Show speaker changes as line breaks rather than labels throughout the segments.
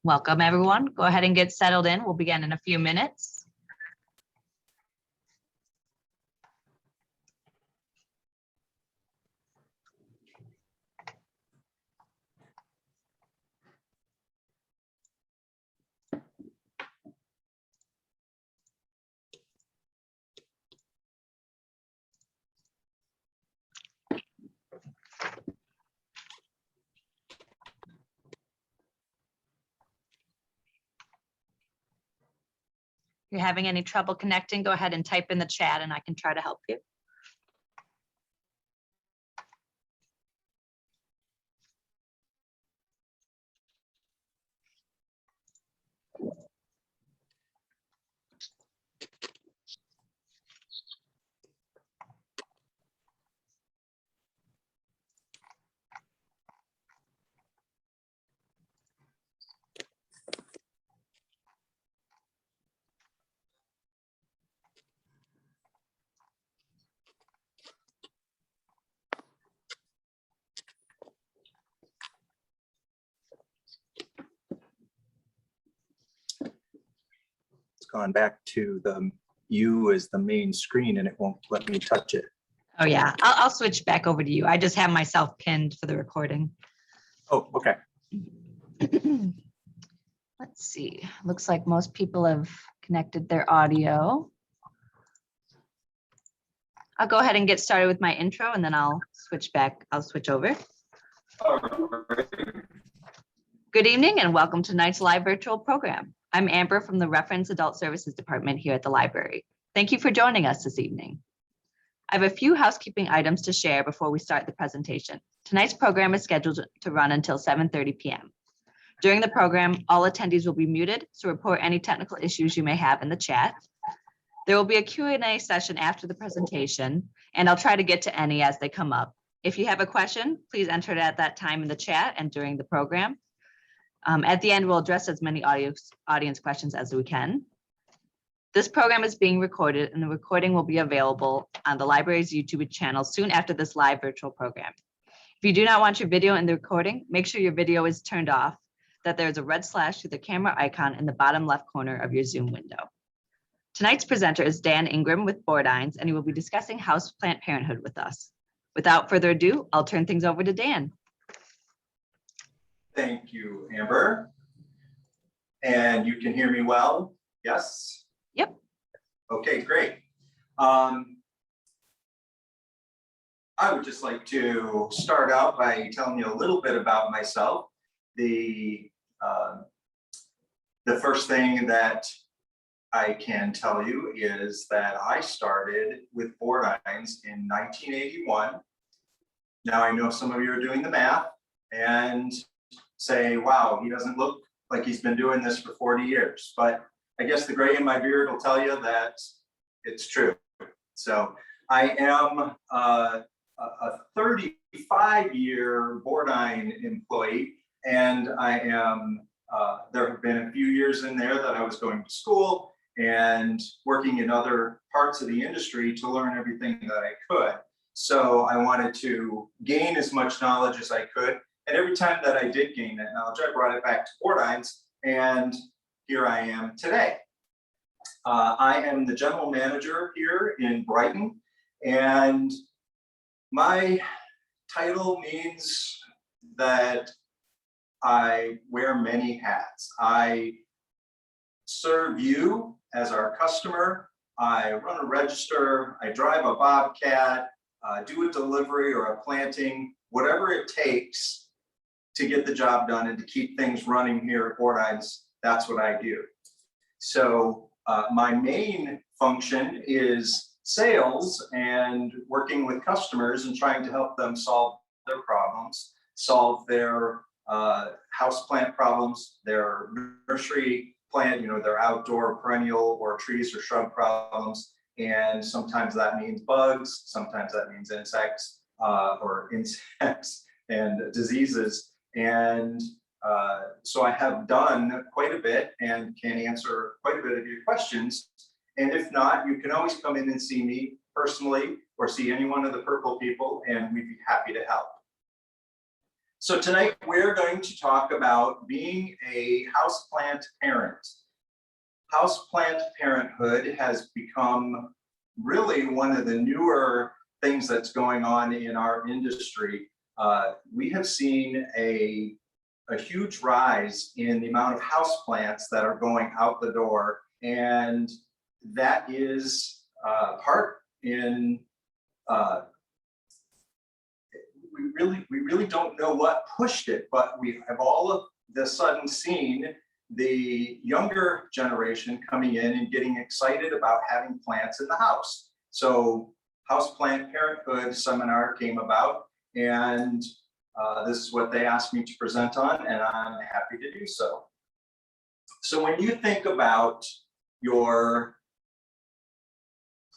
Welcome, everyone. Go ahead and get settled in. We'll begin in a few minutes. If you're having any trouble connecting, go ahead and type in the chat and I can try to help you.
Gone back to the you as the main screen and it won't let me touch it.
Oh yeah, I'll switch back over to you. I just have myself pinned for the recording.
Oh, okay.
Let's see. Looks like most people have connected their audio. I'll go ahead and get started with my intro and then I'll switch over. Good evening and welcome to tonight's live virtual program. I'm Amber from the Reference Adult Services Department here at the library. Thank you for joining us this evening. I have a few housekeeping items to share before we start the presentation. Tonight's program is scheduled to run until 7:30 p.m. During the program, all attendees will be muted, so report any technical issues you may have in the chat. There will be a Q&A session after the presentation, and I'll try to get to any as they come up. If you have a question, please enter it at that time in the chat and during the program. At the end, we'll address as many audience questions as we can. This program is being recorded and the recording will be available on the library's YouTube channel soon after this live virtual program. If you do not want your video in the recording, make sure your video is turned off, that there's a red slash through the camera icon in the bottom left corner of your Zoom window. Tonight's presenter is Dan Ingram with Bordine, and he will be discussing Houseplant Parenthood with us. Without further ado, I'll turn things over to Dan.
Thank you, Amber. And you can hear me well? Yes?
Yep.
Okay, great. I would just like to start out by telling you a little bit about myself. The first thing that I can tell you is that I started with Bordines in 1981. Now I know some of you are doing the math and say, wow, he doesn't look like he's been doing this for 40 years. But I guess the gray in my beard will tell you that it's true. So I am a 35-year Bordine employee, and I am, there have been a few years in there that I was going to school and working in other parts of the industry to learn everything that I could. So I wanted to gain as much knowledge as I could. And every time that I did gain that knowledge, I brought it back to Bordines, and here I am today. I am the general manager here in Brighton, and my title means that I wear many hats. I serve you as our customer. I run a register. I drive a bobcat, do a delivery or a planting, whatever it takes to get the job done and to keep things running here at Bordines. That's what I do. So my main function is sales and working with customers and trying to help them solve their problems, solve their houseplant problems, their nursery plant, their outdoor perennial or trees or shrub problems. And sometimes that means bugs, sometimes that means insects and diseases. And so I have done quite a bit and can answer quite a bit of your questions. And if not, you can always come in and see me personally or see any one of the purple people, and we'd be happy to help. So tonight we're going to talk about being a houseplant parent. Houseplant parenthood has become really one of the newer things that's going on in our industry. We have seen a huge rise in the amount of houseplants that are going out the door, and that is part in we really don't know what pushed it, but we have all of the sudden seen the younger generation coming in and getting excited about having plants in the house. So Houseplant Parenthood seminar came about, and this is what they asked me to present on, and I'm happy to do so. So when you think about your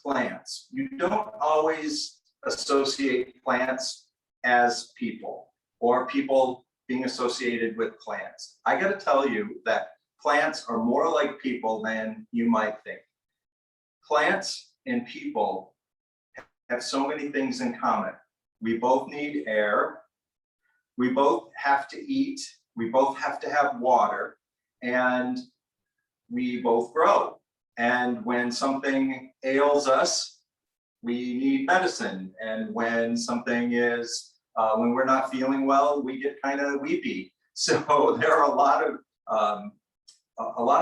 plants, you don't always associate plants as people or people being associated with plants. I got to tell you that plants are more like people than you might think. Plants and people have so many things in common. We both need air. We both have to eat. We both have to have water, and we both grow. And when something ails us, we need medicine. And when something is when we're not feeling well, we get kind of weepy. So there are a lot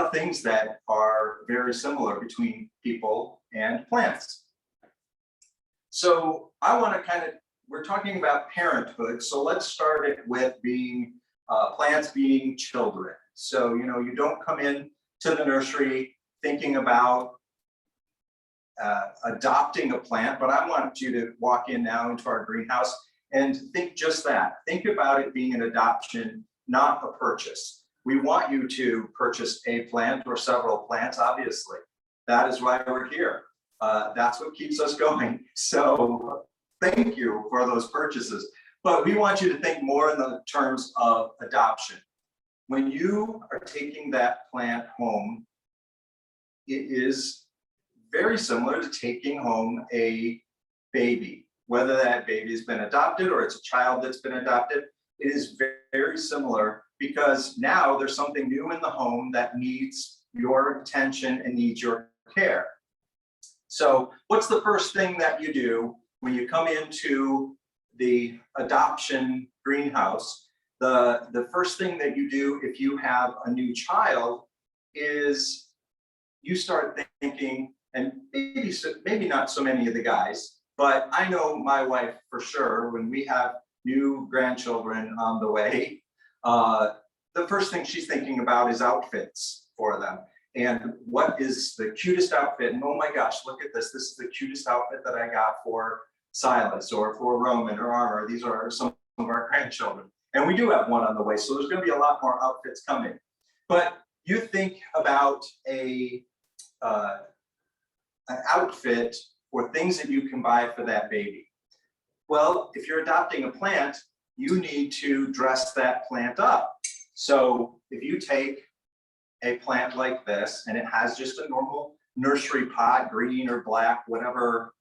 of things that are very similar between people and plants. So I want to we're talking about parenthood. So let's start it with being plants being children. So, you don't come in to the nursery thinking about adopting a plant, but I want you to walk in now into our greenhouse and think just that. Think about it being an adoption, not a purchase. We want you to purchase a plant or several plants, obviously. That is why we're here. That's what keeps us going. So thank you for those purchases. But we want you to think more in the terms of adoption. When you are taking that plant home, it is very similar to taking home a baby. Whether that baby has been adopted or it's a child that's been adopted, it is very, very similar, because now there's something new in the home that needs your attention and needs your care. So what's the first thing that you do when you come into the adoption greenhouse? The first thing that you do if you have a new child is you start thinking, and maybe not so many of the guys, but I know my wife for sure, when we have new grandchildren on the way, the first thing she's thinking about is outfits for them. And what is the cutest outfit? And oh my gosh, look at this. This is the cutest outfit that I got for Silas or for Roman or Armor. These are some of our grandchildren. And we do have one on the way, so there's going to be a lot more outfits coming. But you think about an outfit or things that you can buy for that baby. Well, if you're adopting a plant, you need to dress that plant up. So if you take a plant like this and it has just a normal nursery pot, green or black, whatever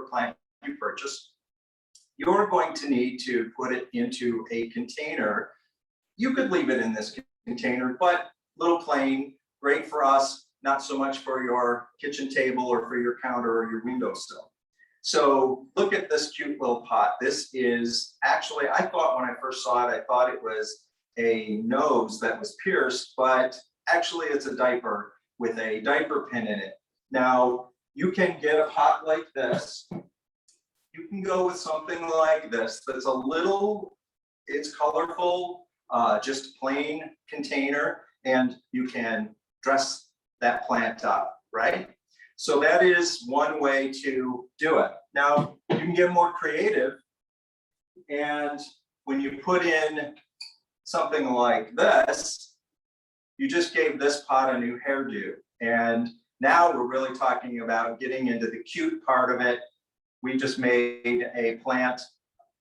plant you purchase, you're going to need to put it into a container. You could leave it in this container, but little plain, great for us, not so much for your kitchen table or for your counter or your windowsill. So look at this cute little pot. This is actually, I thought when I first saw it, I thought it was a nose that was pierced, but actually it's a diaper with a diaper pin in it. Now, you can get a pot like this. You can go with something like this that's a little, it's colorful, just plain container, and you can dress that plant up, right? So that is one way to do it. Now, you can get more creative, and when you put in something like this, you just gave this pot a new hairdo. And now we're really talking about getting into the cute part of it. We just made a plant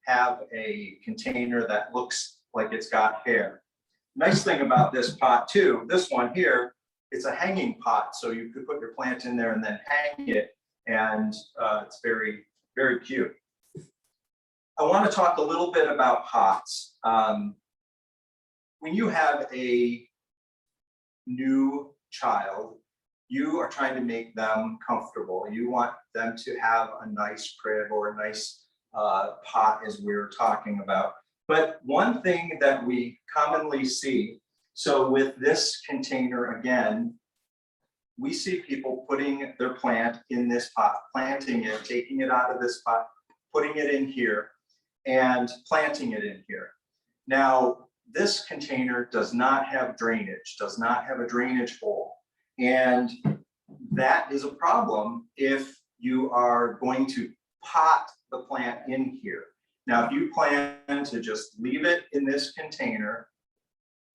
have a container that looks like it's got hair. Nice thing about this pot too, this one here, it's a hanging pot, so you could put your plant in there and then hang it, and it's very, very cute. I want to talk a little bit about pots. When you have a new child, you are trying to make them comfortable. You want them to have a nice crib or a nice pot, as we were talking about. But one thing that we commonly see, so with this container again, we see people putting their plant in this pot, planting it, taking it out of this pot, putting it in here, and planting it in here. Now, this container does not have drainage, does not have a drainage hole. And that is a problem if you are going to pot the plant in here. Now, if you plan to just leave it in this container,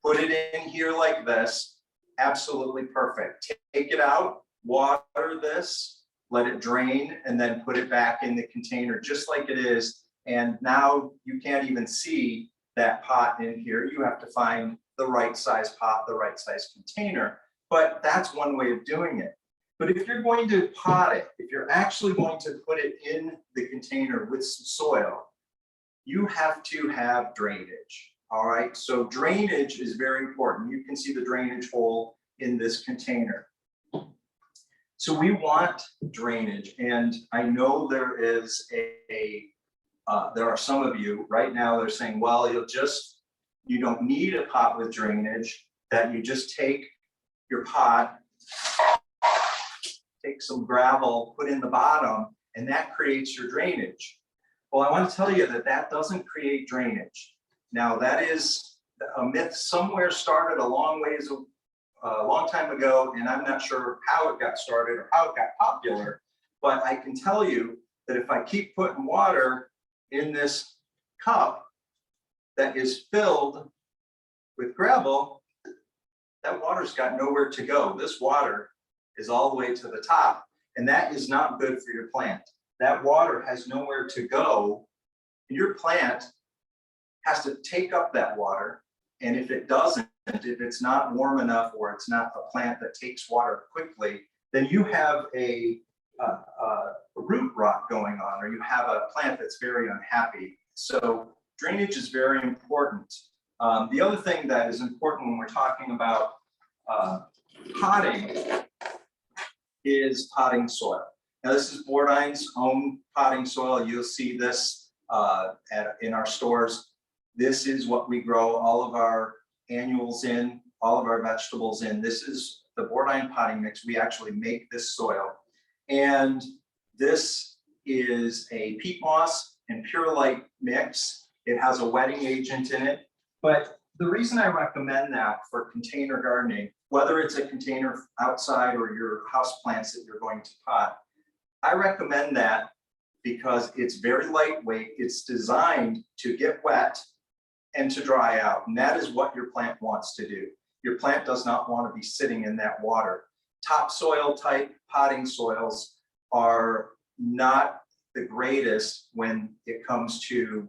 put it in here like this, absolutely perfect. Take it out, water this, let it drain, and then put it back in the container just like it is. And now you can't even see that pot in here. You have to find the right size pot, the right size container. But that's one way of doing it. But if you're going to pot it, if you're actually going to put it in the container with some soil, you have to have drainage. All right, so drainage is very important. You can see the drainage hole in this container. So we want drainage, and I know there is there are some of you right now, they're saying, well, you don't need a pot with drainage, that you just take your pot, take some gravel, put in the bottom, and that creates your drainage. Well, I want to tell you that that doesn't create drainage. Now, that is a myth somewhere started a long time ago, and I'm not sure how it got started or how it got popular, but I can tell you that if I keep putting water in this cup that is filled with gravel, that water's got nowhere to go. This water is all the way to the top, and that is not good for your plant. That water has nowhere to go, and your plant has to take up that water. And if it doesn't, if it's not warm enough or it's not a plant that takes water quickly, then you have a root rot going on, or you have a plant that's very unhappy. So drainage is very important. The other thing that is important when we're talking about potting is potting soil. Now, this is Bordine's own potting soil. You'll see this in our stores. This is what we grow all of our annuals in, all of our vegetables in. This is the Bordine potting mix. We actually make this soil. And this is a peat moss and perlite mix. It has a wetting agent in it. But the reason I recommend that for container gardening, whether it's a container outside or your house plants that you're going to pot, I recommend that because it's very lightweight. It's designed to get wet and to dry out. And that is what your plant wants to do. Your plant does not want to be sitting in that water. Topsoil type potting soils are not the greatest when it comes to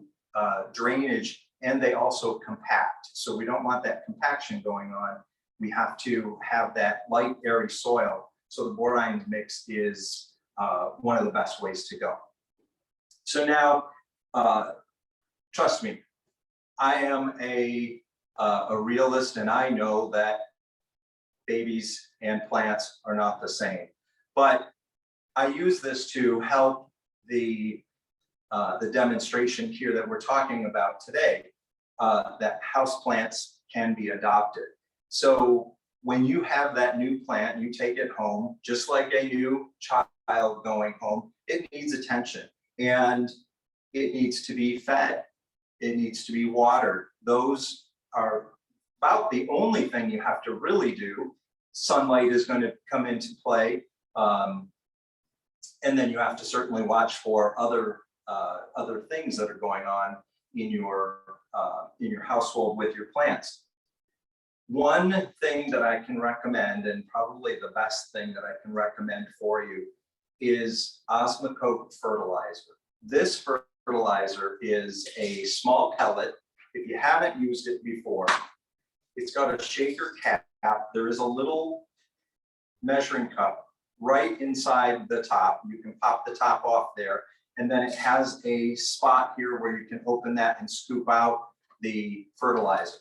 drainage, and they also compact. So we don't want that compaction going on. We have to have that light, airy soil. So the Bordine mix is one of the best ways to go. So now, trust me, I am a realist, and I know that babies and plants are not the same. But I use this to help the demonstration here that we're talking about today, that houseplants can be adopted. So when you have that new plant, you take it home, just like a new child going home, it needs attention, and it needs to be fed. It needs to be watered. Those are about the only thing you have to really do. Sunlight is going to come into play. And then you have to certainly watch for other things that are going on in your household with your plants. One thing that I can recommend, and probably the best thing that I can recommend for you, is Osmocote Fertilizer. This fertilizer is a small pellet. If you haven't used it before, it's got a shaker cap. There is a little measuring cup right inside the top. You can pop the top off there. And then it has a spot here where you can open that and scoop out the fertilizer.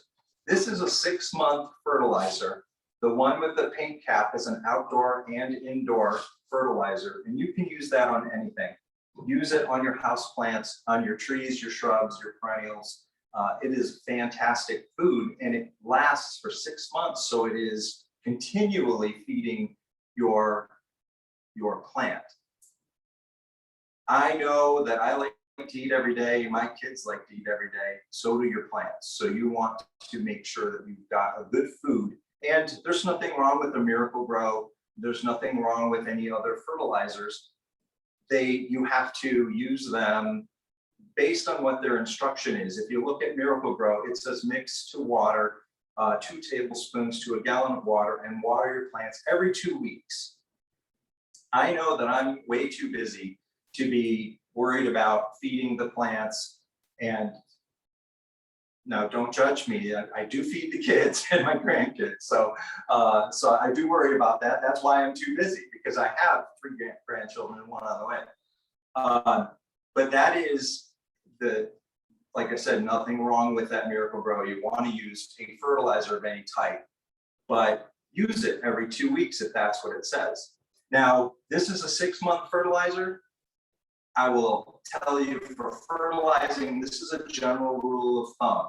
This is a 6-month fertilizer. The one with the pink cap is an outdoor and indoor fertilizer, and you can use that on anything. Use it on your house plants, on your trees, your shrubs, your perennials. It is fantastic food, and it lasts for 6 months, so it is continually feeding your plant. I know that I like to eat every day. My kids like to eat every day. So do your plants. So you want to make sure that you've got a good food. And there's nothing wrong with a Miracle Grow. There's nothing wrong with any other fertilizers. You have to use them based on what their instruction is. If you look at Miracle Grow, it says mix to water 2 tablespoons to a gallon of water and water your plants every 2 weeks. I know that I'm way too busy to be worried about feeding the plants. And now don't judge me. I do feed the kids and my grandkids. So I do worry about that. That's why I'm too busy, because I have 3 grandchildren and 1 on the way. But that is like I said, nothing wrong with that Miracle Grow. You want to use a fertilizer of any type, but use it every 2 weeks if that's what it says. Now, this is a 6-month fertilizer. I will tell you, for fertilizing, this is a general rule of thumb.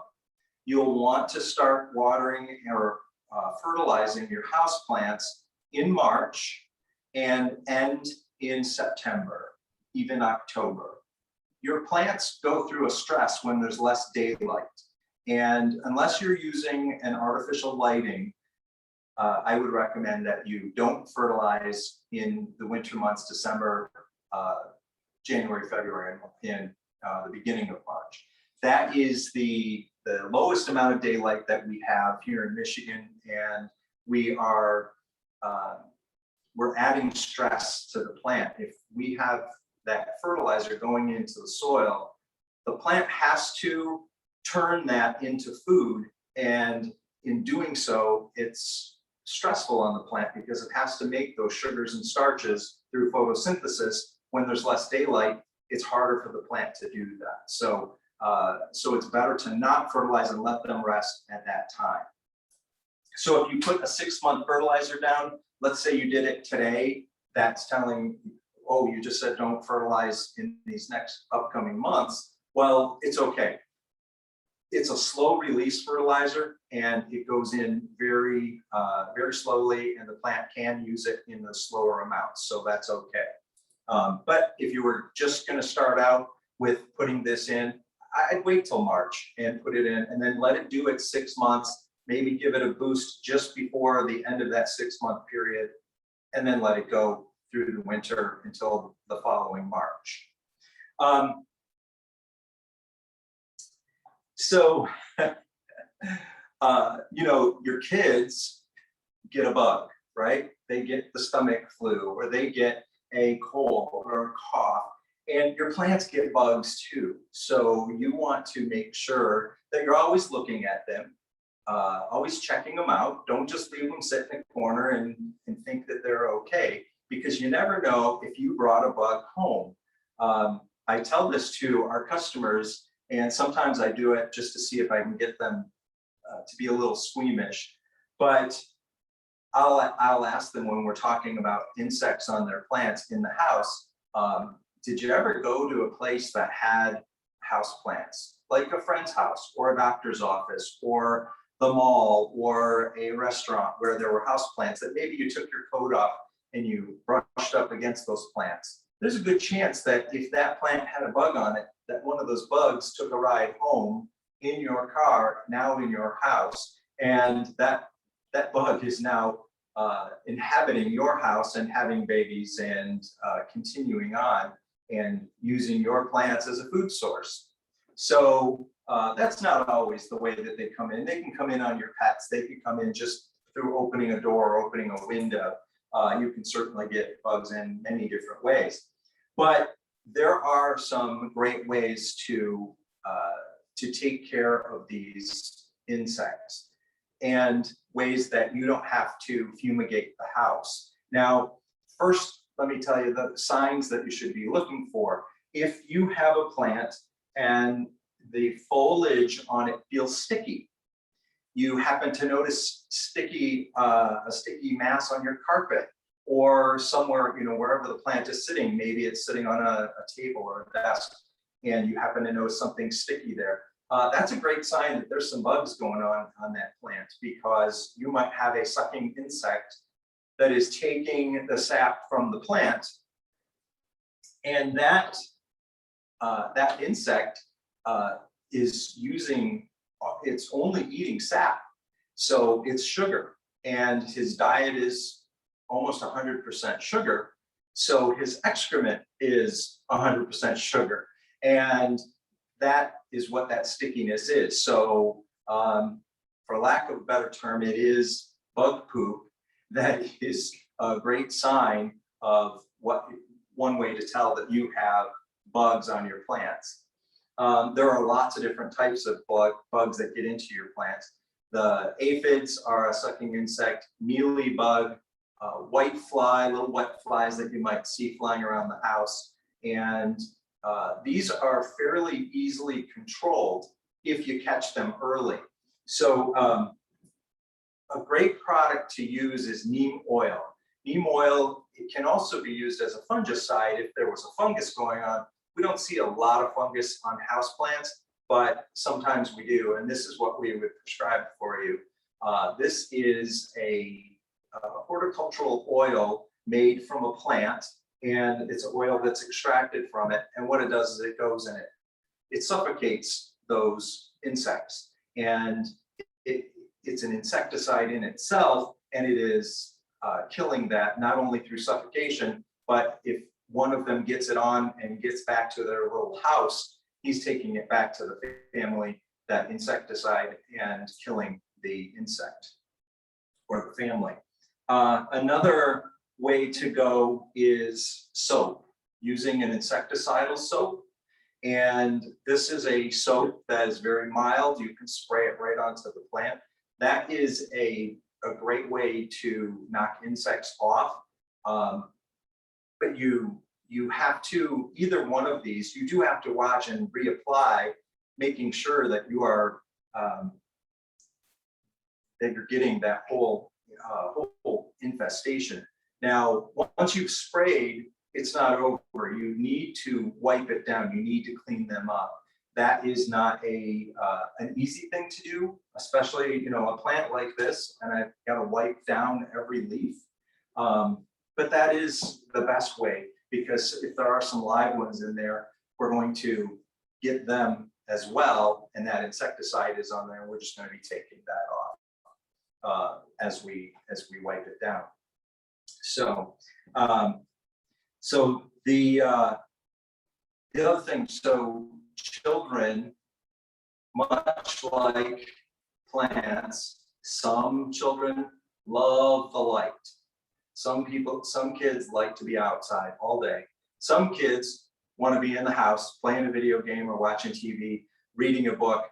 You'll want to start watering or fertilizing your houseplants in March and end in September, even October. Your plants go through a stress when there's less daylight. And unless you're using an artificial lighting, I would recommend that you don't fertilize in the winter months, December, January, February, and the beginning of March. That is the lowest amount of daylight that we have here in Michigan, and we're adding stress to the plant. If we have that fertilizer going into the soil, the plant has to turn that into food, and in doing so, it's stressful on the plant because it has to make those sugars and starches through photosynthesis. When there's less daylight, it's harder for the plant to do that. So it's better to not fertilize and let them rest at that time. So if you put a 6-month fertilizer down, let's say you did it today, that's telling, oh, you just said don't fertilize in these next upcoming months. Well, it's okay. It's a slow release fertilizer, and it goes in very, very slowly, and the plant can use it in the slower amounts. So that's okay. But if you were just going to start out with putting this in, I'd wait till March and put it in, and then let it do it 6 months, maybe give it a boost just before the end of that 6-month period, and then let it go through the winter until the following March. You know, your kids get a bug, right? They get the stomach flu, or they get a cold or a cough, and your plants get bugs too. So you want to make sure that you're always looking at them, always checking them out. Don't just leave them sit in a corner and think that they're okay, because you never know if you brought a bug home. I tell this to our customers, and sometimes I do it just to see if I can get them to be a little squeamish. But I'll ask them when we're talking about insects on their plants in the house, did you ever go to a place that had house plants, like a friend's house or a doctor's office or the mall or a restaurant where there were house plants that maybe you took your coat off and you brushed up against those plants? There's a good chance that if that plant had a bug on it, that one of those bugs took a ride home in your car, now in your house, and that bug is now inhabiting your house and having babies and continuing on and using your plants as a food source. So that's not always the way that they come in. They can come in on your pets. They can come in just through opening a door or opening a window. You can certainly get bugs in many different ways. But there are some great ways to take care of these insects, and ways that you don't have to fumigate the house. Now, first, let me tell you the signs that you should be looking for. if you have a plant and the foliage on it feels sticky, you happen to notice a sticky mass on your carpet or somewhere, wherever the plant is sitting, maybe it's sitting on a table or a desk, and you happen to notice something sticky there. That's a great sign that there's some bugs going on that plant, because you might have a sucking insect that is taking the sap from the plant, and that insect is it's only eating sap, so it's sugar, and his diet is almost 100% sugar, so his excrement is 100% sugar, and that is what that stickiness is. So for lack of a better term, it is bug poop. That is a great sign of one way to tell that you have bugs on your plants. There are lots of different types of bugs that get into your plants. The aphids are a sucking insect, mealybug, white fly, little white flies that you might see flying around the house. And these are fairly easily controlled if you catch them early. So a great product to use is neem oil. Neem oil, it can also be used as a fungicide if there was a fungus going on. We don't see a lot of fungus on houseplants, but sometimes we do, and this is what we would prescribe for you. This is a horticultural oil made from a plant, and it's oil that's extracted from it, and what it does is it goes in it suffocates those insects, and it's an insecticide in itself, and it is killing that not only through suffocation, but if one of them gets it on and gets back to their little house, he's taking it back to the family, that insecticide, and killing the insect or the family. Another way to go is soap, using an insecticidal soap. And this is a soap that is very mild. You can spray it right onto the plant. That is a great way to knock insects off. But you have to, either one of these, you do have to watch and reapply, making sure that you are that you're getting that whole infestation. Now, once you've sprayed, it's not over. You need to wipe it down. You need to clean them up. That is not an easy thing to do, especially a plant like this, and I've got to wipe down every leaf. But that is the best way, because if there are some live ones in there, we're going to get them as well, and that insecticide is on there. We're just going to be taking that off as we wipe it down. So, the other thing, so children, much like plants, some children love the light. Some kids like to be outside all day. Some kids want to be in the house playing a video game or watching TV, reading a book.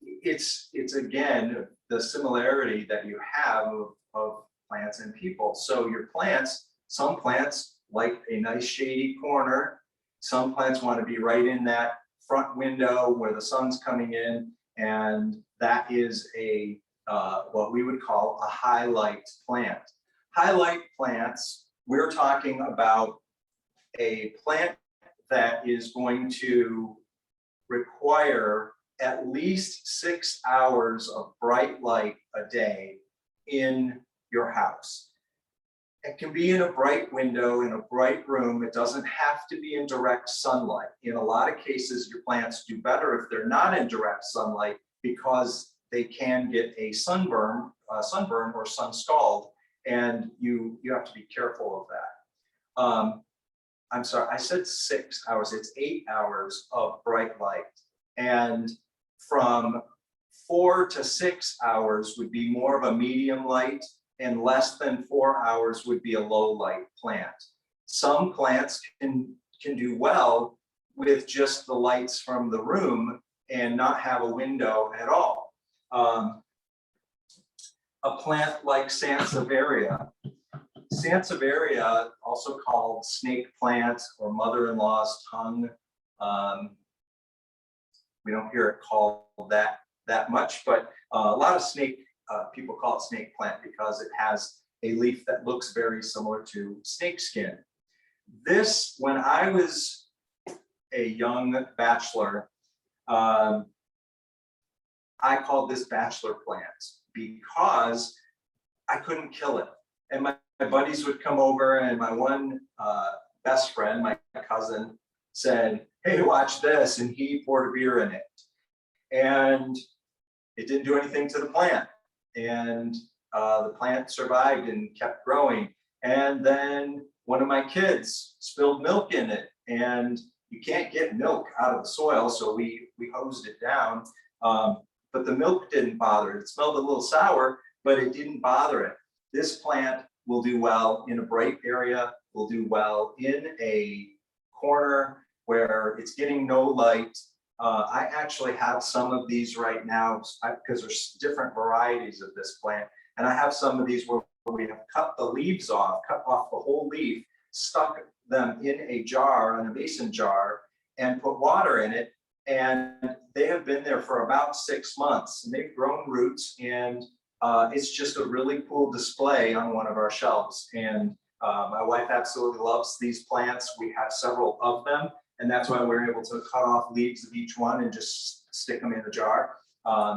It's again the similarity that you have of plants and people. So your plants, some plants like a nice shady corner. Some plants want to be right in that front window where the sun's coming in, and that is what we would call a highlight plant. Highlight plants, we're talking about a plant that is going to require at least 6 hours of bright light a day in your house. It can be in a bright window, in a bright room. It doesn't have to be in direct sunlight. In a lot of cases, your plants do better if they're not in direct sunlight, because they can get a sunburn or sun scald, and you have to be careful of that. I'm sorry, I said 6 hours. It's 8 hours of bright light, and from 4 to 6 hours would be more of a medium light, and less than 4 hours would be a low light plant. Some plants can do well with just the lights from the room and not have a window at all. A plant like Sansevieria. Sansevieria, also called snake plant or mother-in-law's tongue. We don't hear it called that much, but a lot of people call it snake plant because it has a leaf that looks very similar to snake skin. This, when I was a young bachelor, I called this bachelor plant because I couldn't kill it. And my buddies would come over, and my one best friend, my cousin, said, "Hey, watch this," and he poured a beer in it. And it didn't do anything to the plant. And the plant survived and kept growing. And then one of my kids spilled milk in it, and you can't get milk out of the soil, so we hosed it down. But the milk didn't bother it. It smelled a little sour, but it didn't bother it. This plant will do well in a bright area, will do well in a corner where it's getting no light. I actually have some of these right now because there's different varieties of this plant. And I have some of these where we have cut the leaves off, cut off the whole leaf, stuck them in a jar, in a mason jar, and put water in it. And they have been there for about 6 months, and they've grown roots, and it's just a really cool display on one of our shelves. And my wife absolutely loves these plants. We have several of them, and that's why we're able to cut off leaves of each one and just stick them in a jar.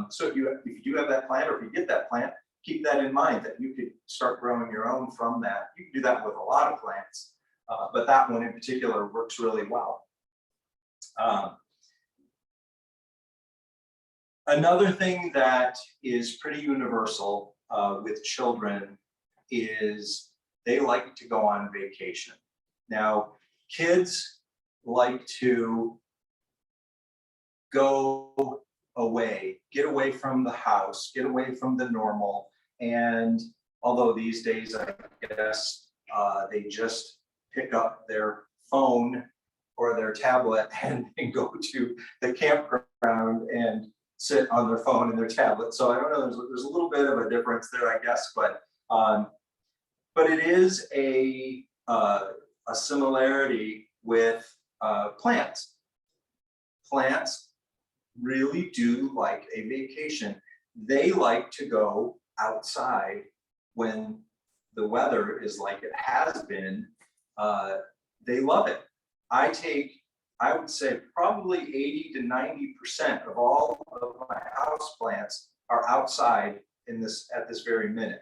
So if you do have that plant, or if you get that plant, keep that in mind that you could start growing your own from that. You can do that with a lot of plants, but that one in particular works really well. Another thing that is pretty universal with children is they like to go on vacation. Now, kids like to go away, get away from the house, get away from the normal. And although these days, I guess, they just pick up their phone or their tablet and go to the campground and sit on their phone and their tablet. So I don't know, there's a little bit of a difference there, I guess, but it is a similarity with plants. Plants really do like a vacation. They like to go outside when the weather is like it has been. They love it. I would say probably 80 to 90% of all of my house plants are outside at this very minute.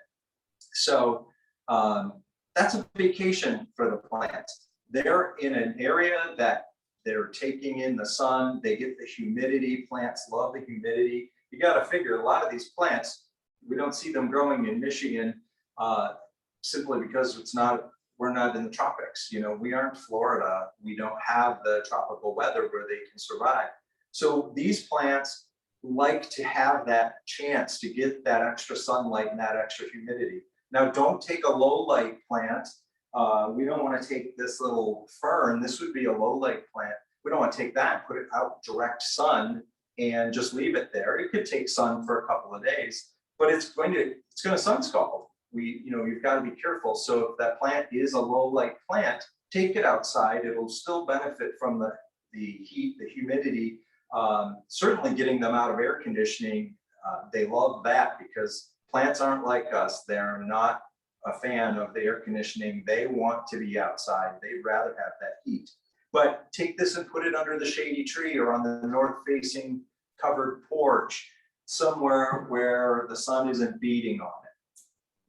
So that's a vacation for the plants. They're in an area that they're taking in the sun. They get the humidity. Plants love the humidity. You got to figure a lot of these plants, we don't see them growing in Michigan simply because we're not in the tropics. You know, we aren't Florida. We don't have the tropical weather where they can survive. So these plants like to have that chance to get that extra sunlight and that extra humidity. Now, don't take a low light plant. We don't want to take this little fern. This would be a low light plant. We don't want to take that, put it out direct sun and just leave it there. It could take sun for a couple of days, but it's going to sun scald. You've got to be careful. So if that plant is a low light plant, take it outside. It'll still benefit from the heat, the humidity, certainly getting them out of air conditioning. They love that because plants aren't like us. They're not a fan of the air conditioning. They want to be outside. They'd rather have that heat. But take this and put it under the shady tree or on the north facing covered porch, somewhere where the sun isn't beating on it.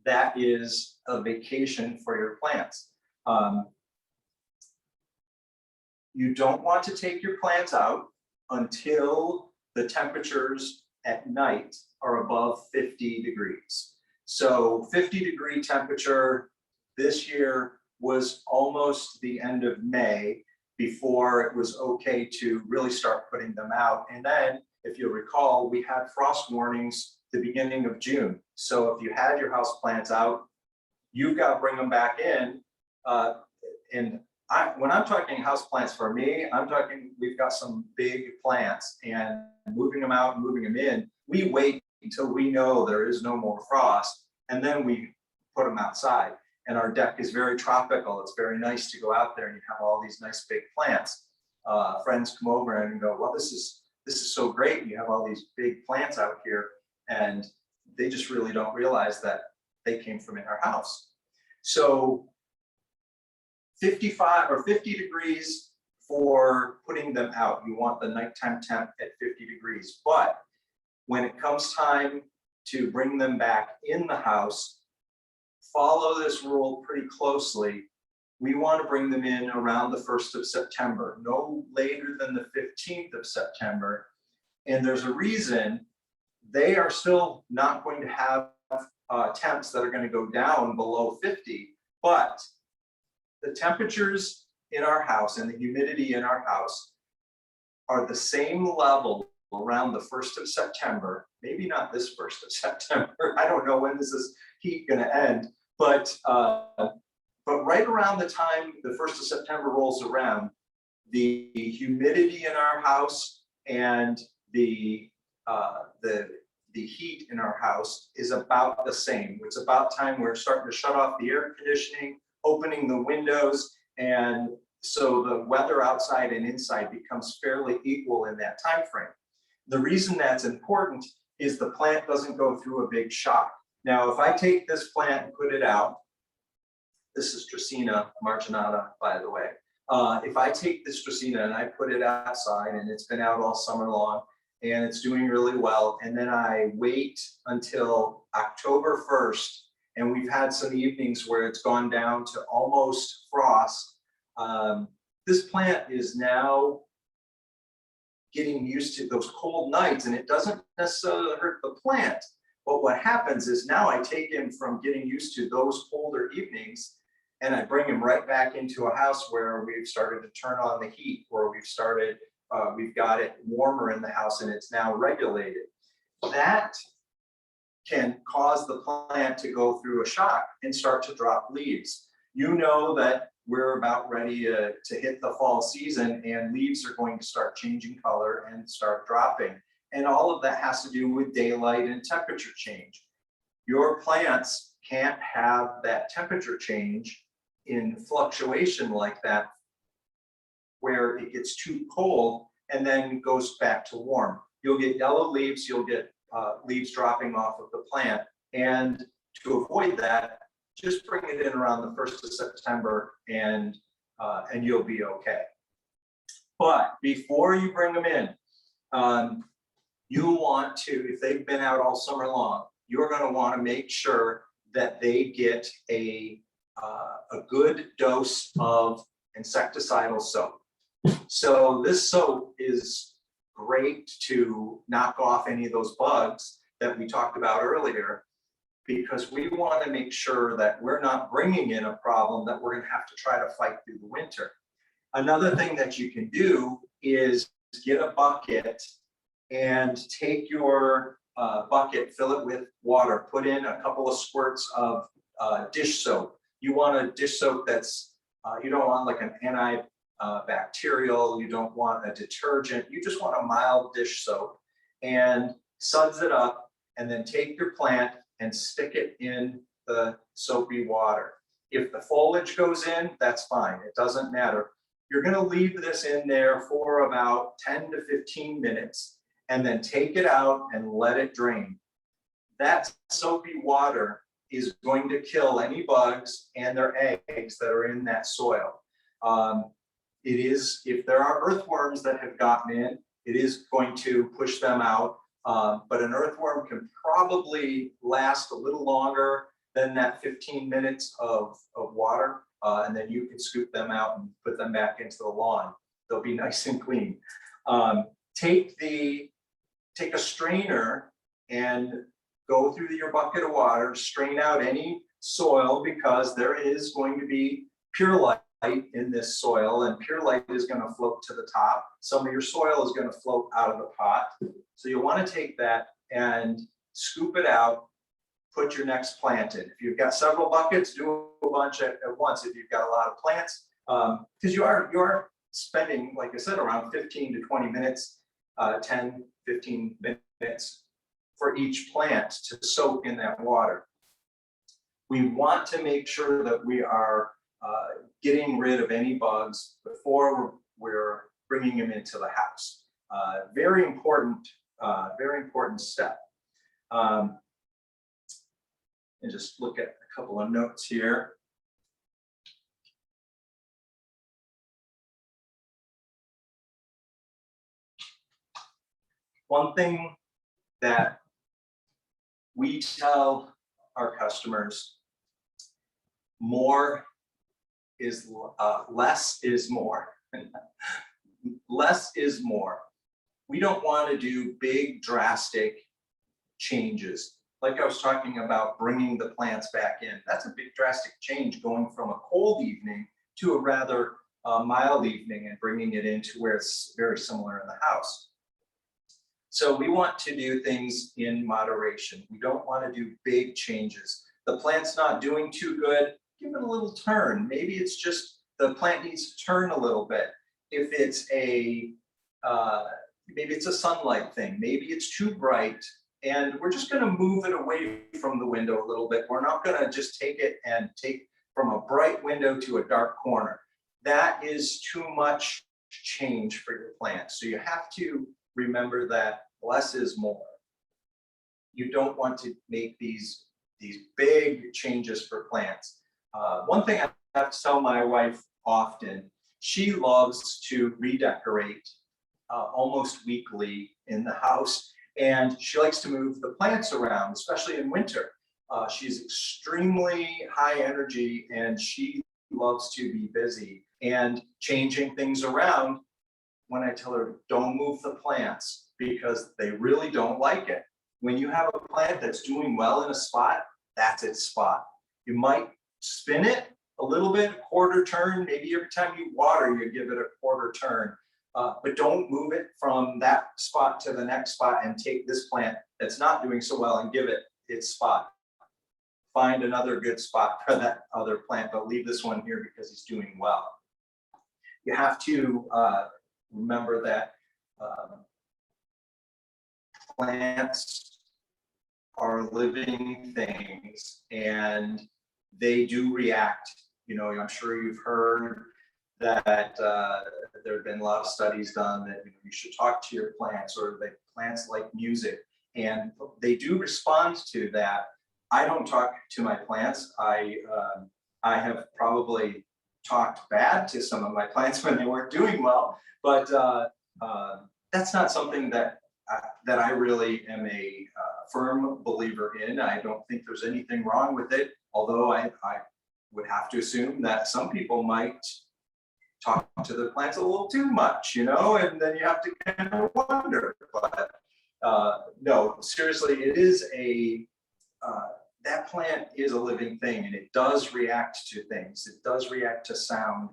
That is a vacation for your plants. You don't want to take your plants out until the temperatures at night are above 50 degrees. So 50-degree temperature this year was almost the end of May before it was okay to really start putting them out. And then, if you'll recall, we had frost warnings the beginning of June. So if you had your house plants out, you've got to bring them back in. When I'm talking house plants for me, I'm talking we've got some big plants, and moving them out and moving them in, we wait until we know there is no more frost, and then we put them outside. and our deck is very tropical. It's very nice to go out there and you have all these nice big plants. Friends come over and go, well, this is so great. You have all these big plants out here, and they just really don't realize that they came from in our house. So 55 or 50 degrees for putting them out. You want the nighttime temp at 50 degrees. But when it comes time to bring them back in the house, follow this rule pretty closely. We want to bring them in around the 1st of September, no later than the 15th of September. And there's a reason. They are still not going to have temps that are going to go down below 50, but the temperatures in our house and the humidity in our house are the same level around the 1st of September, maybe not this 1st of September. I don't know when is this heat going to end, but right around the time the 1st of September rolls around, the humidity in our house and the heat in our house is about the same. It's about time we're starting to shut off the air conditioning, opening the windows, and so the weather outside and inside becomes fairly equal in that time frame. The reason that's important is the plant doesn't go through a big shock. Now, if I take this plant and put it out, this is Dracaena Marcinata, by the way. If I take this Dracaena and I put it outside, and it's been out all summer long, and it's doing really well, and then I wait until October 1st, and we've had some evenings where it's gone down to almost frost. This plant is now getting used to those cold nights, and it doesn't necessarily hurt the plant. But what happens is now I take him from getting used to those colder evenings, and I bring him right back into a house where we've started to turn on the heat, or we've got it warmer in the house and it's now regulated. That can cause the plant to go through a shock and start to drop leaves. You know that we're about ready to hit the fall season, and leaves are going to start changing color and start dropping. And all of that has to do with daylight and temperature change. Your plants can't have that temperature change in fluctuation like that, where it gets too cold and then goes back to warm. You'll get yellow leaves, you'll get leaves dropping off of the plant. And to avoid that, just bring it in around the 1st of September and you'll be okay. But before you bring them in, you'll want to, if they've been out all summer long, you're going to want to make sure that they get a good dose of insecticidal soap. So this soap is great to knock off any of those bugs that we talked about earlier, because we want to make sure that we're not bringing in a problem that we're going to have to try to fight through the winter. Another thing that you can do is get a bucket and take your bucket, fill it with water, put in a couple of squirts of dish soap. You want a dish soap that's, you don't want like an antibacterial, you don't want a detergent, you just want a mild dish soap, and suds it up, and then take your plant and stick it in the soapy water. If the foliage goes in, that's fine, it doesn't matter. You're going to leave this in there for about 10 to 15 minutes and then take it out and let it drain. That soapy water is going to kill any bugs and their eggs that are in that soil. It is, if there are earthworms that have gotten in, it is going to push them out. But an earthworm can probably last a little longer than that 15 minutes of water. And then you can scoop them out and put them back into the lawn. They'll be nice and clean. Take a strainer and go through your bucket of water, strain out any soil, because there is going to be pure light in this soil, and pure light is going to float to the top. Some of your soil is going to float out of the pot. So you want to take that and scoop it out, put your next plant in. If you've got several buckets, do a bunch at once if you've got a lot of plants, because you are spending, like I said, around 15 to 20 minutes, 10, 15 minutes for each plant to soak in that water. We want to make sure that we are getting rid of any bugs before we're bringing them into the house. Very important step. And just look at a couple of notes here. One thing that we tell our customers, more is less is more. Less is more. We don't want to do big drastic changes. Like I was talking about bringing the plants back in. That's a big drastic change, going from a cold evening to a rather mild evening and bringing it into where it's very similar in the house. So we want to do things in moderation. We don't want to do big changes. The plant's not doing too good, give it a little turn. Maybe it's just the plant needs to turn a little bit. If it's maybe it's a sunlight thing, maybe it's too bright, and we're just going to move it away from the window a little bit. We're not going to just take it and take from a bright window to a dark corner. That is too much change for your plant. So you have to remember that less is more. You don't want to make these big changes for plants. One thing I have to tell my wife often, she loves to redecorate almost weekly in the house, and she likes to move the plants around, especially in winter. She's extremely high energy, and she loves to be busy and changing things around. When I tell her, don't move the plants, because they really don't like it. When you have a plant that's doing well in a spot, that's its spot. You might spin it a little bit, a quarter turn, maybe every time you water, you give it a quarter turn. But don't move it from that spot to the next spot and take this plant that's not doing so well and give it its spot. Find another good spot for that other plant, but leave this one here because he's doing well. You have to remember that plants are living things, and they do react. You know, I'm sure you've heard that there have been a lot of studies done that you should talk to your plants, or that plants like music, and they do respond to that. I don't talk to my plants. I have probably talked bad to some of my plants when they weren't doing well, but that's not something that I really am a firm believer in. I don't think there's anything wrong with it, although I would have to assume that some people might talk to the plants a little too much, you know, and then you have to kind of wonder. But no, seriously, it is that plant is a living thing, and it does react to things. It does react to sound.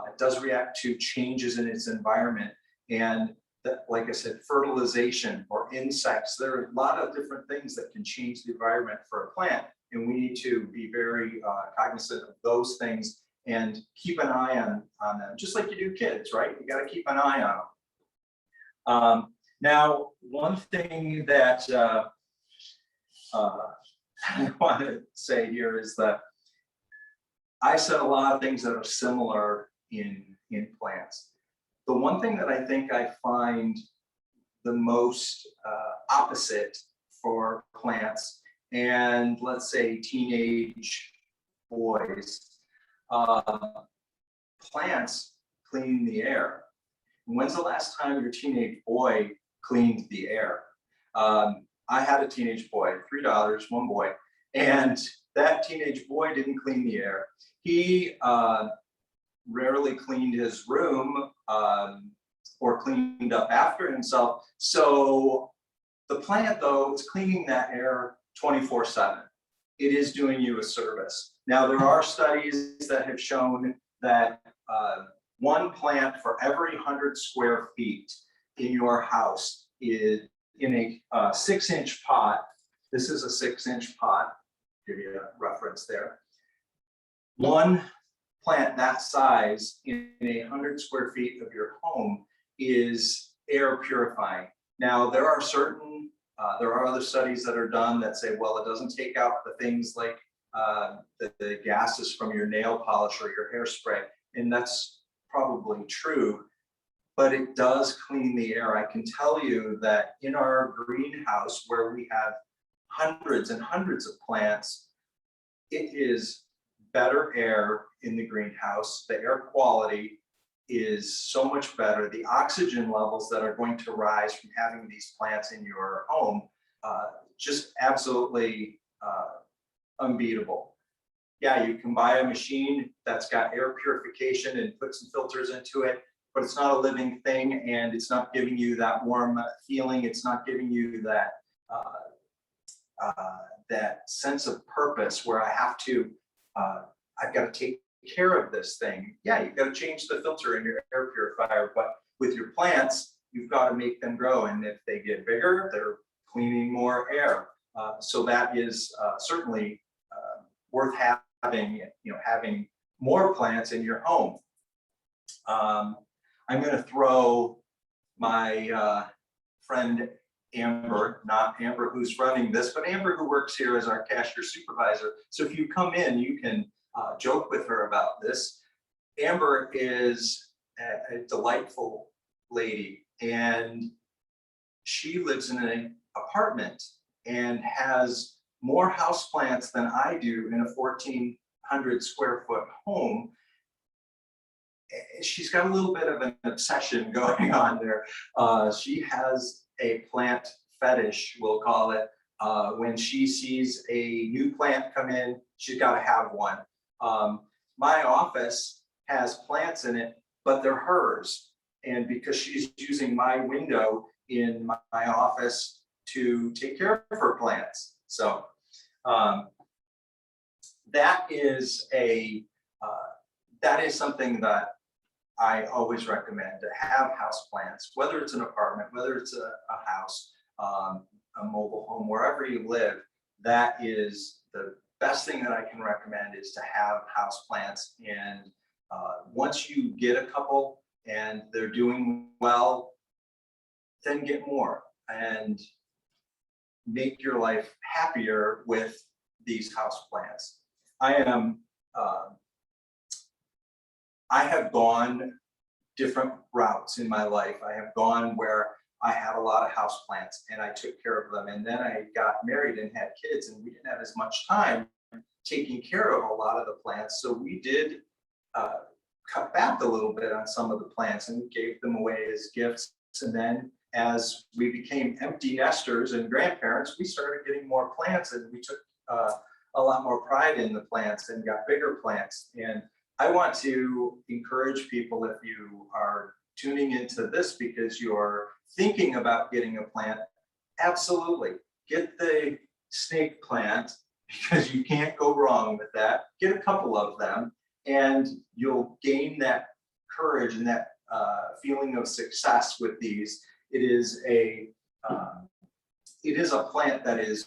It does react to changes in its environment. And that, like I said, fertilization or insects, there are a lot of different things that can change the environment for a plant. And we need to be very cognizant of those things and keep an eye on them, just like you do kids, right? You got to keep an eye on them. Now, one thing that I want to say here is that I said a lot of things that are similar in plants. The one thing that I think I find the most opposite for plants and, let's say, teenage boys, plants clean the air. When's the last time your teenage boy cleaned the air? I had a teenage boy, $3, one boy, and that teenage boy didn't clean the air. He rarely cleaned his room or cleaned up after himself. So the plant, though, is cleaning that air 24/7. It is doing you a service. Now, there are studies that have shown that one plant for every 100 square feet in your house is in a 6-inch pot. This is a 6-inch pot, give you a reference there. One plant that size in 100 square feet of your home is air purifying. Now, there are other studies that are done that say, well, it doesn't take out the things like the gases from your nail polish or your hairspray. And that's probably true, but it does clean the air. I can tell you that in our greenhouse, where we have hundreds and hundreds of plants, it is better air in the greenhouse. The air quality is so much better. The oxygen levels that are going to rise from having these plants in your home, just absolutely unbeatable. Yeah, you can buy a machine that's got air purification and put some filters into it, but it's not a living thing, and it's not giving you that warm feeling. It's not giving you that that sense of purpose where I have to, I've got to take care of this thing. Yeah, you've got to change the filter in your air purifier, but with your plants, you've got to make them grow. And if they get bigger, they're cleaning more air. So that is certainly worth having, having more plants in your home. I'm going to throw my friend Amber, not Amber who's running this, but Amber who works here as our cashier supervisor. So if you come in, you can joke with her about this. Amber is a delightful lady, and she lives in an apartment and has more houseplants than I do in a 1,400 square foot home. She's got a little bit of an obsession going on there. She has a plant fetish, we'll call it. When she sees a new plant come in, she's got to have one. My office has plants in it, but they're hers. And because she's using my window in my office to take care of her plants. So that is something that I always recommend, to have house plants, whether it's an apartment, whether it's a house, a mobile home, wherever you live. That is the best thing that I can recommend, is to have house plants. And once you get a couple and they're doing well, then get more and make your life happier with these house plants. I have gone different routes in my life. I have gone where I had a lot of house plants and I took care of them. And then I got married and had kids, and we didn't have as much time taking care of a lot of the plants. So we did cut back a little bit on some of the plants and gave them away as gifts. And then as we became empty nesters and grandparents, we started getting more plants, and we took a lot more pride in the plants and got bigger plants. And I want to encourage people, if you are tuning into this because you're thinking about getting a plant, absolutely get the snake plant, because you can't go wrong with that. Get a couple of them and you'll gain that courage and that feeling of success with these. It is a plant that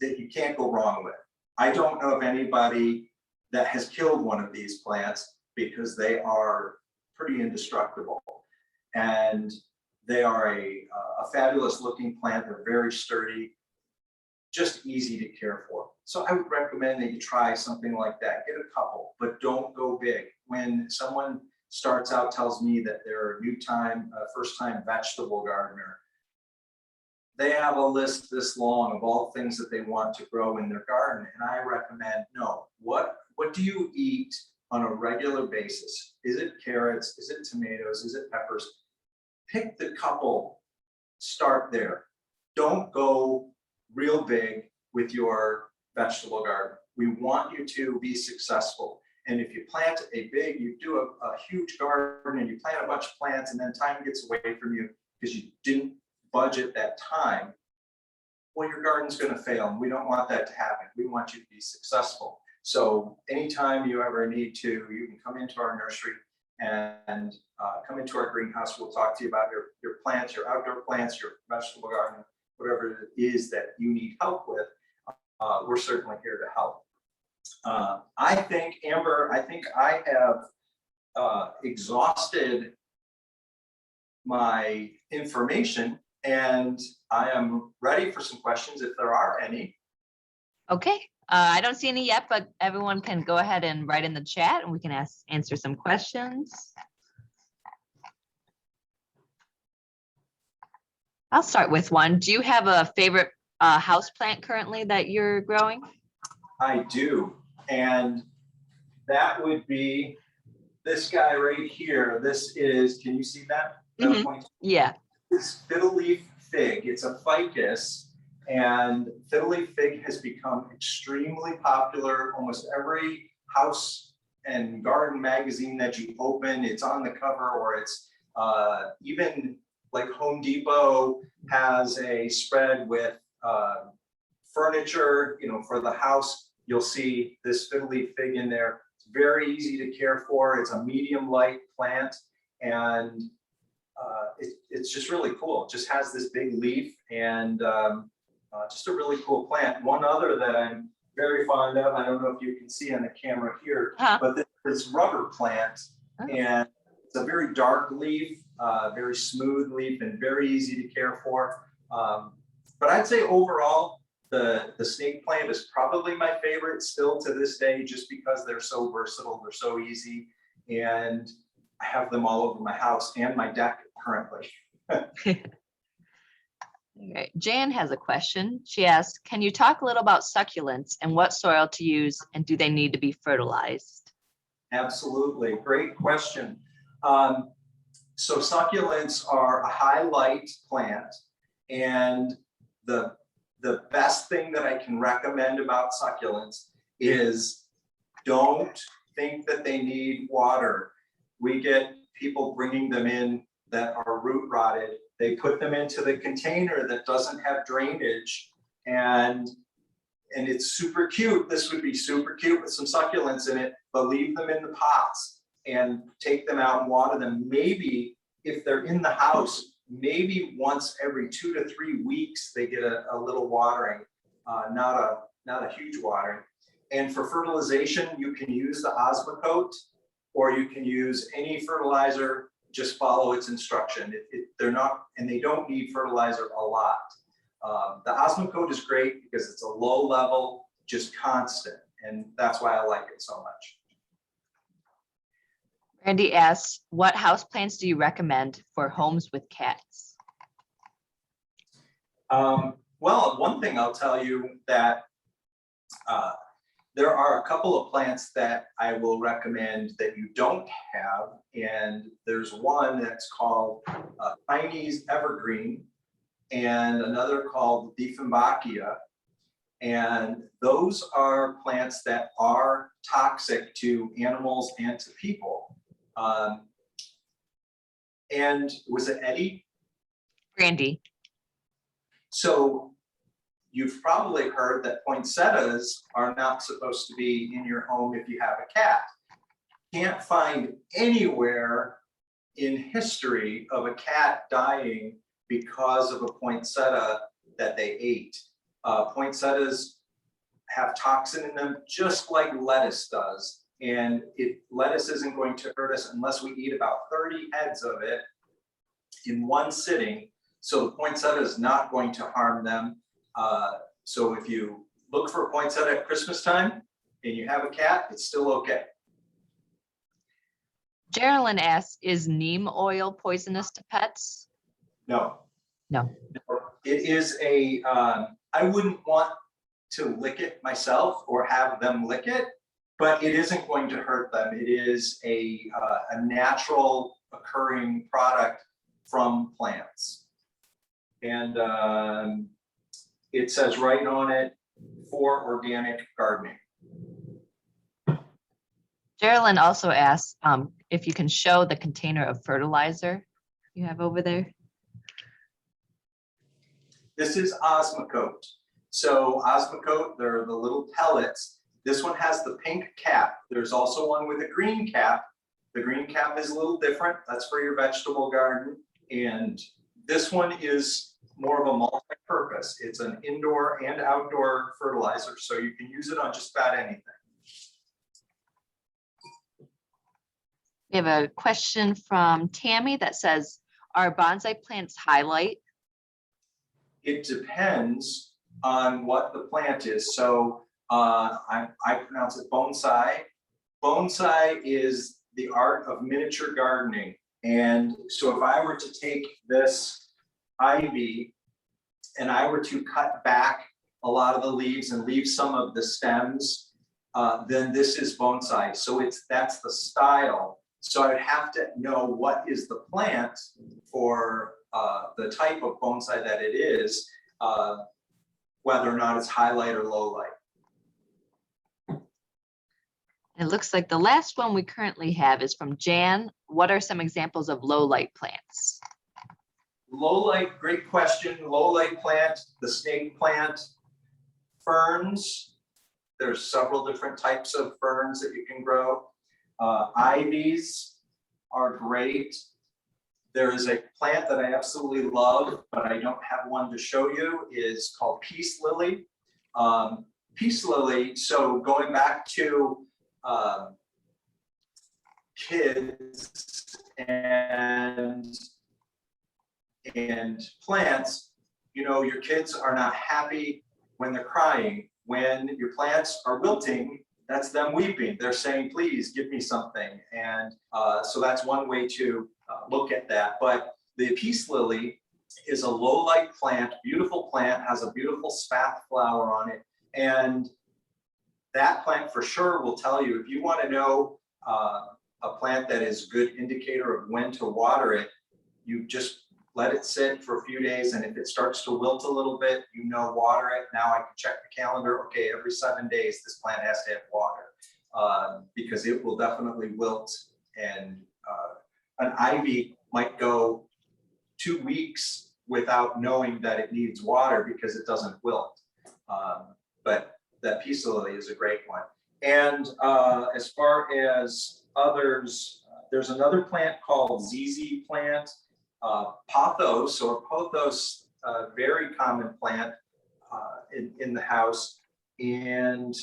you can't go wrong with. I don't know of anybody that has killed one of these plants, because they are pretty indestructible, and they are a fabulous looking plant. They're very sturdy, just easy to care for. So I would recommend that you try something like that. Get a couple, but don't go big. When someone starts out, tells me that they're a first-time vegetable gardener, they have a list this long of all things that they want to grow in their garden. And I recommend, no, what do you eat on a regular basis? Is it carrots? Is it tomatoes? Is it peppers? Pick the couple, start there. Don't go real big with your vegetable garden. We want you to be successful. And if you plant you do a huge garden and you plant a bunch of plants, and then time gets away from you because you didn't budget that time, well, your garden's going to fail, and we don't want that to happen. We want you to be successful. So anytime you ever need to, you can come into our nursery and come into our greenhouse. We'll talk to you about your plants, your outdoor plants, your vegetable garden, whatever it is that you need help with. We're certainly here to help. I think, Amber, I have exhausted my information, and I am ready for some questions if there are any.
Okay, I don't see any yet, but everyone can go ahead and write in the chat and we can answer some questions. I'll start with one. Do you have a favorite house plant currently that you're growing?
I do. And that would be this guy right here. This is, can you see that?
Yeah.
It's Fiddle Leaf Fig. It's a ficus, and Fiddle Leaf Fig has become extremely popular. Almost every house and garden magazine that you open, it's on the cover, or it's even like Home Depot has a spread with furniture, for the house. You'll see this Fiddle Leaf Fig in there. It's very easy to care for. It's a medium light plant, and it's just really cool. It just has this big leaf, and just a really cool plant. One other that I'm very fond of, I don't know if you can see on the camera here, but this rubber plant, and it's a very dark leaf, very smooth leaf, and very easy to care for. But I'd say overall, the snake plant is probably my favorite still to this day, just because they're so versatile, they're so easy, and I have them all over my house and my deck currently.
Okay. Jan has a question. She asks, can you talk a little about succulents and what soil to use, and do they need to be fertilized?
Absolutely, great question. So succulents are a high light plant, and the best thing that I can recommend about succulents is don't think that they need water. We get people bringing them in that are root rotted. They put them into the container that doesn't have drainage, and it's super cute. This would be super cute with some succulents in it, but leave them in the pots and take them out and water them. Maybe if they're in the house, maybe once every 2 to 3 weeks, they get a little watering, not a huge watering. And for fertilization, you can use the Osmocote, or you can use any fertilizer. Just follow its instruction. They're not, and they don't need fertilizer a lot. The Osmocote is great because it's a low level, just constant, and that's why I like it so much.
Randy asks, what houseplants do you recommend for homes with cats?
Well, one thing I'll tell you that there are a couple of plants that I will recommend that you don't have, and there's one that's called Chinese Evergreen, and another called Dieffenbachia, and those are plants that are toxic to animals and to people. And was it Eddie?
Randy.
So you've probably heard that poinsettias are not supposed to be in your home if you have a cat. Can't find anywhere in history of a cat dying because of a poinsettia that they ate. Poinsettias have toxin in them just like lettuce does. And lettuce isn't going to hurt us unless we eat about 30 heads of it in one sitting. So the poinsettia is not going to harm them. So if you look for a poinsettia at Christmas time and you have a cat, it's still okay.
Geraldine asks, is neem oil poisonous to pets?
No.
No.
It is I wouldn't want to lick it myself or have them lick it, but it isn't going to hurt them. It is a natural occurring product from plants. And it says right on it, for organic gardening.
Geraldine also asks if you can show the container of fertilizer you have over there.
This is Osmocote. So Osmocote, they're the little pellets. This one has the pink cap. There's also one with a green cap. The green cap is a little different. That's for your vegetable garden. And this one is more of a multi-purpose. It's an indoor and outdoor fertilizer, so you can use it on just about anything.
We have a question from Tammy that says, are bonsai plants highlight?
It depends on what the plant is. So I pronounce it bonsai. Bonsai is the art of miniature gardening. And so if I were to take this ivy and I were to cut back a lot of the leaves and leave some of the stems, then this is bonsai. So that's the style. So I would have to know what is the plant for the type of bonsai that it is, whether or not it's highlight or low light.
It looks like the last one we currently have is from Jan. What are some examples of low light plants?
Low light, great question. Low light plant, the snake plant, ferns. There's several different types of ferns that you can grow. Ivies are great. There is a plant that I absolutely love, but I don't have one to show you, is called peace lily. Peace lily, so going back to kids and plants, you know, your kids are not happy when they're crying. When your plants are wilting, that's them weeping. They're saying, please give me something. And so that's one way to look at that. But the peace lily is a low light plant, beautiful plant, has a beautiful spath flower on it. And that plant for sure will tell you, if you want to know a plant that is a good indicator of when to water it, you just let it sit for a few days. And if it starts to wilt a little bit, you know, water it. Now I can check the calendar. Okay, every 7 days, this plant has to have water because it will definitely wilt. And an ivy might go 2 weeks without knowing that it needs water because it doesn't wilt. But that peace lily is a great one. And as far as others, there's another plant called ZZ plant, pothos or pothos, very common plant in the house, and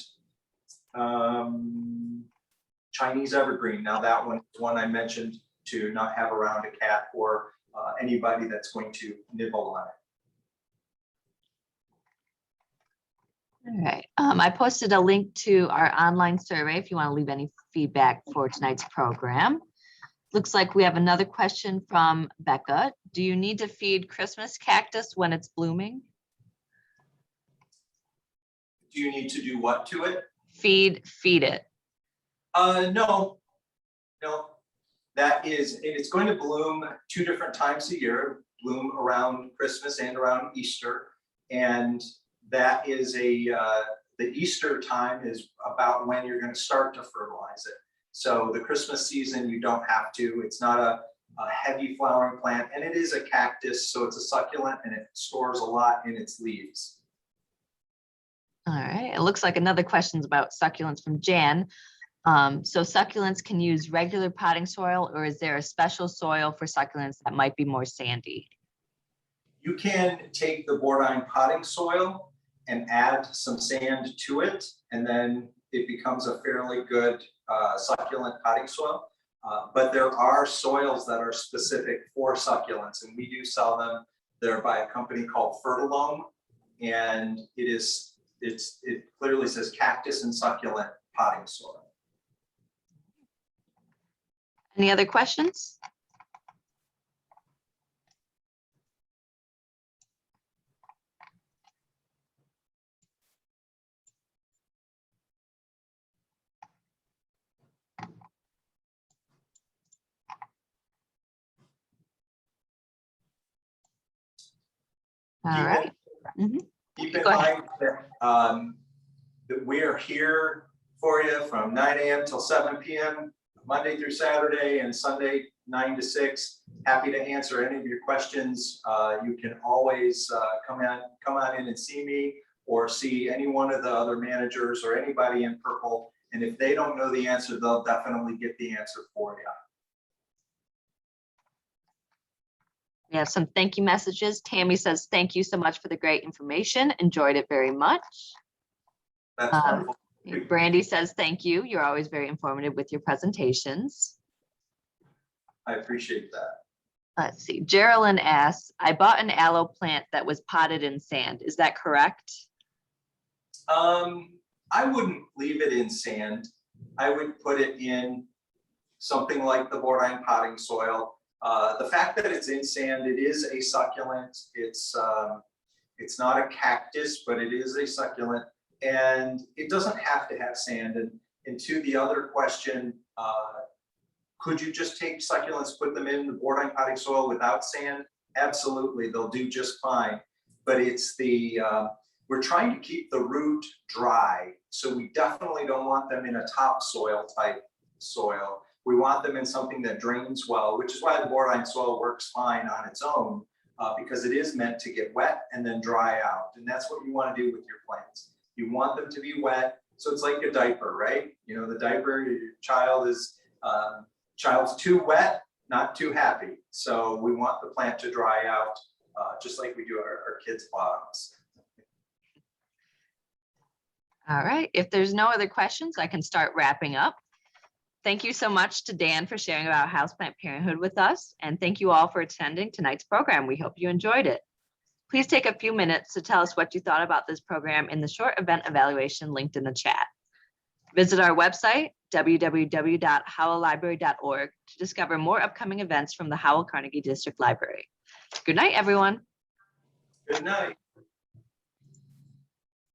Chinese evergreen. Now that one is one I mentioned to not have around a cat or anybody that's going to nibble on it.
All right. I posted a link to our online survey if you want to leave any feedback for tonight's program. Looks like we have another question from Becca. Do you need to feed Christmas cactus when it's blooming?
Do you need to do what to it?
Feed it.
No. That is, it's going to bloom 2 different times a year, bloom around Christmas and around Easter. And that is the Easter time is about when you're going to start to fertilize it. So the Christmas season, you don't have to. It's not a heavy flowering plant, and it is a cactus, so it's a succulent, and it stores a lot in its leaves.
All right. It looks like another question is about succulents from Jan. So succulents can use regular potting soil, or is there a special soil for succulents that might be more sandy?
You can take the Bordine potting soil and add some sand to it, and then it becomes a fairly good succulent potting soil. But there are soils that are specific for succulents, and we do sell them. They're by a company called Fertilome, and it clearly says cactus and succulent potting soil.
Any other questions? All right.
Keep in mind that we are here for you from 9 a.m. till 7 p.m. Monday through Saturday, and Sunday 9 to 6. Happy to answer any of your questions. You can always come on in and see me, or see any one of the other managers or anybody in purple. And if they don't know the answer, they'll definitely get the answer for you.
We have some thank you messages. Tammy says, thank you so much for the great information. Enjoyed it very much.
That's wonderful.
Brandy says, thank you. You're always very informative with your presentations.
I appreciate that.
Let's see. Geraldine asks, I bought an aloe plant that was potted in sand. Is that correct?
I wouldn't leave it in sand. I would put it in something like the Bordine potting soil. The fact that it's in sand, it is a succulent. It's not a cactus, but it is a succulent, and it doesn't have to have sand. And to the other question, could you just take succulents, put them in the Bordine potting soil without sand? Absolutely, they'll do just fine. But it's we're trying to keep the root dry, so we definitely don't want them in a topsoil type soil. We want them in something that drains well, which is why the Bordine soil works fine on its own, because it is meant to get wet and then dry out. And that's what you want to do with your plants. You want them to be wet. So it's like a diaper, right? You know, the diaper, your child is, child's too wet, not too happy. So we want the plant to dry out, just like we do our kids' bottoms.
All right, if there's no other questions, I can start wrapping up. Thank you so much to Dan for sharing about Houseplant Parenthood with us. And thank you all for attending tonight's program. We hope you enjoyed it. Please take a few minutes to tell us what you thought about this program in the short event evaluation linked in the chat. Visit our website, www.howelllibrary.org, to discover more upcoming events from the Howell Carnegie District Library. Good night, everyone.
Good night.